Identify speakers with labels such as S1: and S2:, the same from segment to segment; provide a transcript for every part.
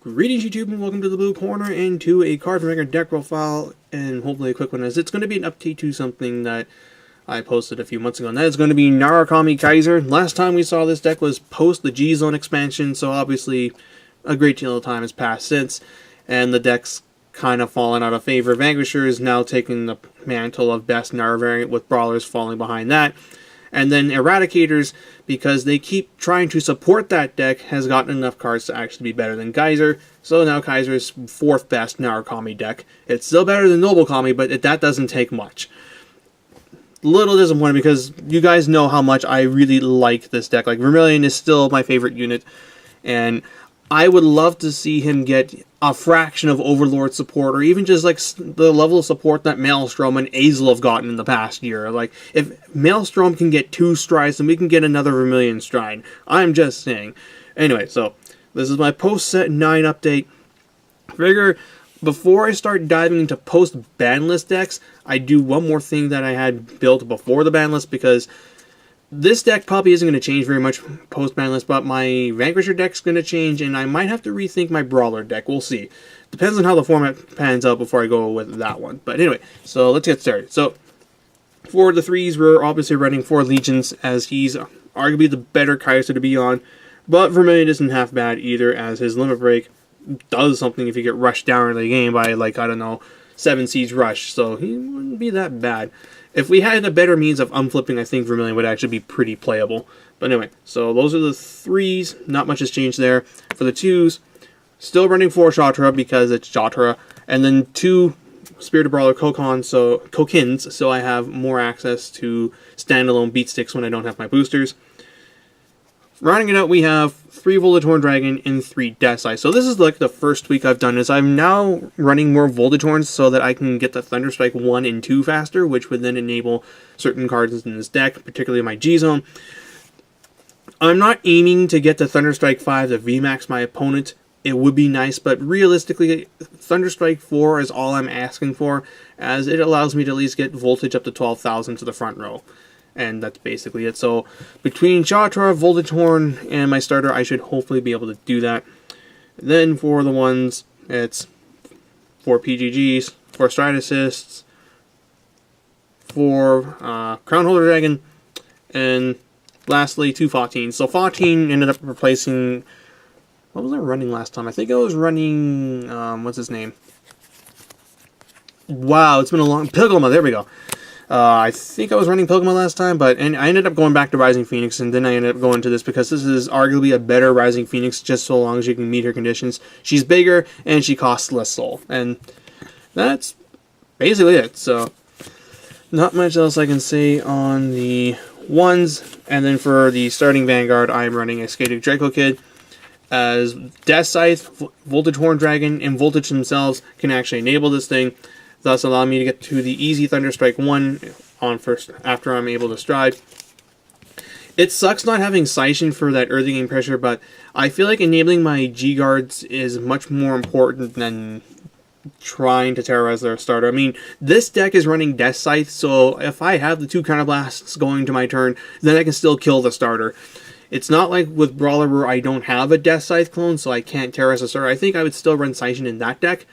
S1: Greetings YouTube and welcome to the Blue Corner and to a Cardfight deck profile, and hopefully a quick one, as it's going to be an update to something that I posted a few months ago, and that is going to be Narukami Kaiser. Last time we saw this deck was post the G-Zone expansion, so obviously a great deal of time has passed since, and the deck's kind of fallen out of favor. Vanquisher is now taking the mantle of best Nar variant, with Brawlers falling behind that. And then Eradicators, because they keep trying to support that deck, has gotten enough cards to actually be better than Kaiser. So now Kaiser's fourth best Narukami deck. It's still better than Noble Kami, but that doesn't take much. Little disappointed because you guys know how much I really like this deck. Like, Vermilion is still my favorite unit, and I would love to see him get a fraction of Overlord support, or even just like the level of support that Maelstrom and Azel have gotten in the past year. Like, if Maelstrom can get 2 strides, then we can get another Vermilion stride. I'm just saying. Anyway, so this is my post-set 9 update. Figure, before I start diving into post-ban list decks, I do one more thing that I had built before the ban list, because this deck probably isn't going to change very much post-ban list, but my Vanquisher deck's going to change, and I might have to rethink my Brawler deck. We'll see. Depends on how the format pans out before I go with that one. But anyway, so let's get started. So, for the 3s, we're obviously running 4 Legions, as he's arguably the better Kaiser to be on, but Vermilion isn't half bad either, as his Limit Break does something if you get rushed down in the game by, like, I don't know, 7 Siege Rush, so he wouldn't be that bad. If we had a better means of unflipping, I think Vermilion would actually be pretty playable. But anyway, so those are the 3s. Not much has changed there. For the 2s, still running 4 Shatra because it's Shatra. And then 2 Spirited Brawler Kokins, so I have more access to standalone beat sticks when I don't have my boosters. Rounding it out, we have 3 Voltorn Dragon and 3 Death Eye. So this is like the first tweak I've done, is I'm now running more Voltorns so that I can get the Thunderstrike 1 and 2 faster, which would then enable certain cards in this deck, particularly my G-Zone. I'm not aiming to get the Thunderstrike 5 to VMAX my opponent. It would be nice, but realistically, Thunderstrike 4 is all I'm asking for, as it allows me to at least get voltage up to 12,000 to the front row. And that's basically it. So, between Shatra, Voltorn, and my starter, I should hopefully be able to do that. Then, for the ones, it's 4 PGGs, 4 Stride Assists, 4 Crown Holder Dragon, and lastly, 2 Fatines. So, Fatine ended up replacing... What was I running last time? I think I was running... what's his name? Wow, it's been a long... Pilgrim, there we go. I think I was running Pilgrim last time, and I ended up going back to Rising Phoenix, and then I ended up going to this because this is arguably a better Rising Phoenix, just so long as you can meet her conditions. She's bigger, and she costs less soul, and that's basically it. So, not much else I can say on the ones. And then for the starting Vanguard, I'm running a Skatic Draco Kid, as Death Scythe, Voltage Horn Dragon, and Voltage themselves can actually enable this thing, thus allowing me to get to the easy Thunderstrike 1 on first after I'm able to stride. It sucks not having Seishin for that early game pressure, but I feel like enabling my G-Guards is much more important than trying to terrorize their starter. I mean, this deck is running Death Scythe, so if I have the 2 Counterblasts going to my turn, then I can still kill the starter. It's not like with Brawler where I don't have a Death Scythe clone, so I can't terrorize the starter. I think I would still run Seishin in that deck,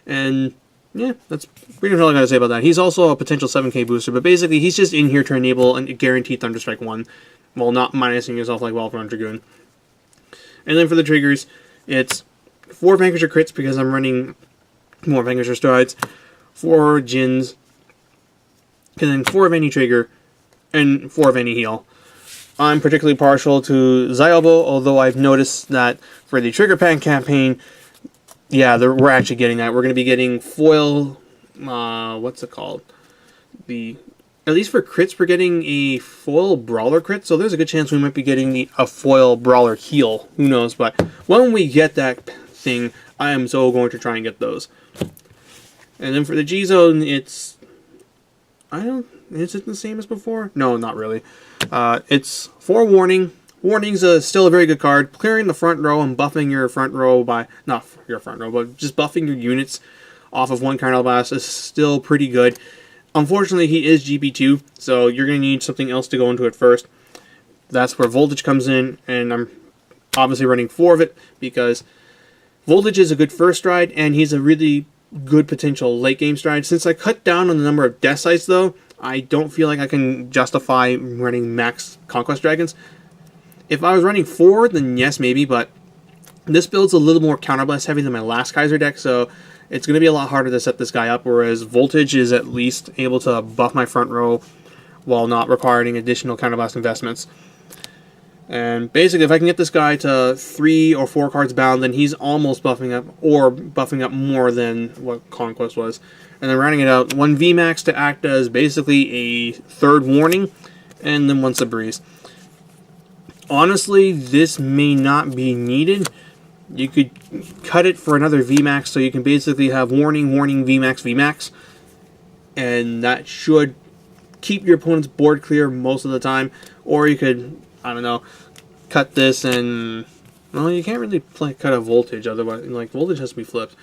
S1: and yeah, that's pretty much all I gotta say about that. He's also a potential 7k booster, but basically he's just in here to enable a guaranteed Thunderstrike 1, while not minusing yourself like Well-Run Dragoon. And then for the triggers, it's 4 Vanquisher crits because I'm running more Vanquisher strides, 4 Jins, and then 4 of any trigger, and 4 of any heal. I'm particularly partial to Zyobo, although I've noticed that for the Trigger Pack campaign, yeah, we're actually getting that. We're going to be getting foil, what's it called? At least for crits, we're getting a foil Brawler crit, so there's a good chance we might be getting a foil Brawler heal. Who knows, but when we get that thing, I am so going to try and get those. And then for the G-Zone, is it the same as before? No, not really. It's 4 Warning. Warning's still a very good card. Clearing the front row and buffing your front row by... Not your front row, but just buffing your units off of 1 Counterblast is still pretty good. Unfortunately, he is GP2, so you're going to need something else to go into it first. That's where Voltage comes in, and I'm obviously running 4 of it, because Voltage is a good first stride, and he's a really good potential late game stride. Since I cut down on the number of death sites, though, I don't feel like I can justify running max Conquest Dragons. If I was running 4, then yes, maybe, but this build's a little more counterblast heavy than my last Kaiser deck, so it's going to be a lot harder to set this guy up, whereas Voltage is at least able to buff my front row while not requiring additional counterblast investments. And basically, if I can get this guy to 3 or 4 cards bound, then he's almost buffing up, or buffing up more than what Conquest was. And then rounding it out, 1 VMAX to act as basically a third warning, and then 1 Breeze. Honestly, this may not be needed. You could cut it for another VMAX, so you can basically have warning, warning, VMAX, VMAX. And that should keep your opponent's board clear most of the time. Or you could, I don't know, cut this and... Well, you can't really cut a Voltage, otherwise, like, Voltage has to be flipped.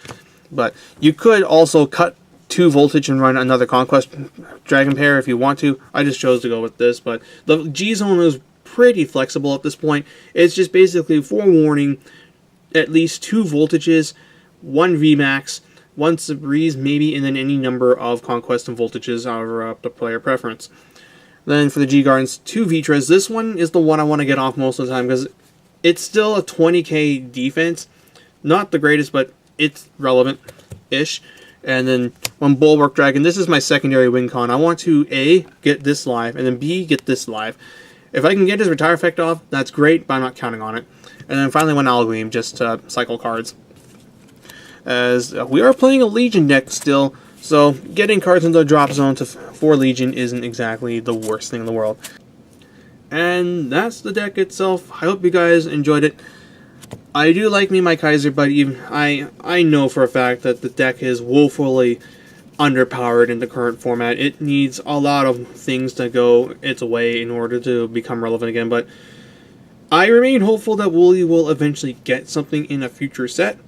S1: But you could also cut 2 Voltage and run another Conquest Dragon pair if you want to. I just chose to go with this, but the G-Zone is pretty flexible at this point. It's just basically 4 warning, at least 2 Voltages, 1 VMAX, 1 Breeze maybe, and then any number of Conquest and Voltages, however up to player preference. Then for the G-Guards, 2 Vitras. This one is the one I want to get off most of the time because it's still a 20k defense. Not the greatest, but it's relevant-ish. And then 1 Bulwark Dragon. This is my secondary win con. I want to A, get this live, and then B, get this live. If I can get his retire effect off, that's great, but I'm not counting on it. And then finally 1 Algleam, just to cycle cards. As we are playing a Legion deck still, so getting cards into the drop zone for Legion isn't exactly the worst thing in the world. And that's the deck itself. I hope you guys enjoyed it. I do like me my Kaiser, but even I know for a fact that the deck is woefully underpowered in the current format. It needs a lot of things to go its way in order to become relevant again, but I remain hopeful that Wooly will eventually get something in a future set.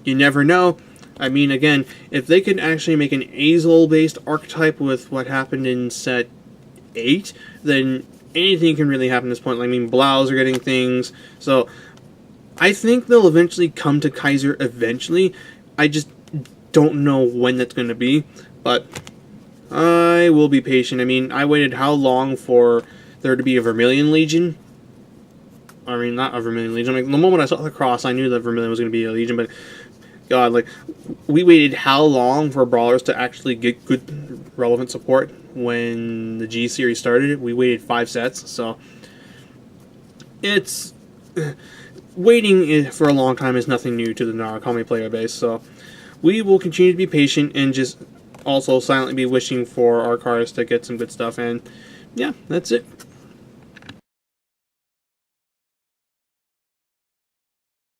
S1: You never know. I mean, again, if they could actually make an Azul-based archetype with what happened in set 8, then anything can really happen at this point. I mean, Blows are getting things, so I think they'll eventually come to Kaiser eventually. I just don't know when that's going to be, but I will be patient. I mean, I waited how long for there to be a Vermilion Legion? I mean, not a Vermilion Legion. Like, the moment I saw the cross, I knew that Vermilion was going to be a Legion, but God, like, we waited how long for Brawlers to actually get good, relevant support when the G series started? We waited 5 sets, so it's... Waiting for a long time is nothing new to the Narukami player base, so we will continue to be patient and just also silently be wishing for our cards to get some good stuff, and yeah, that's it.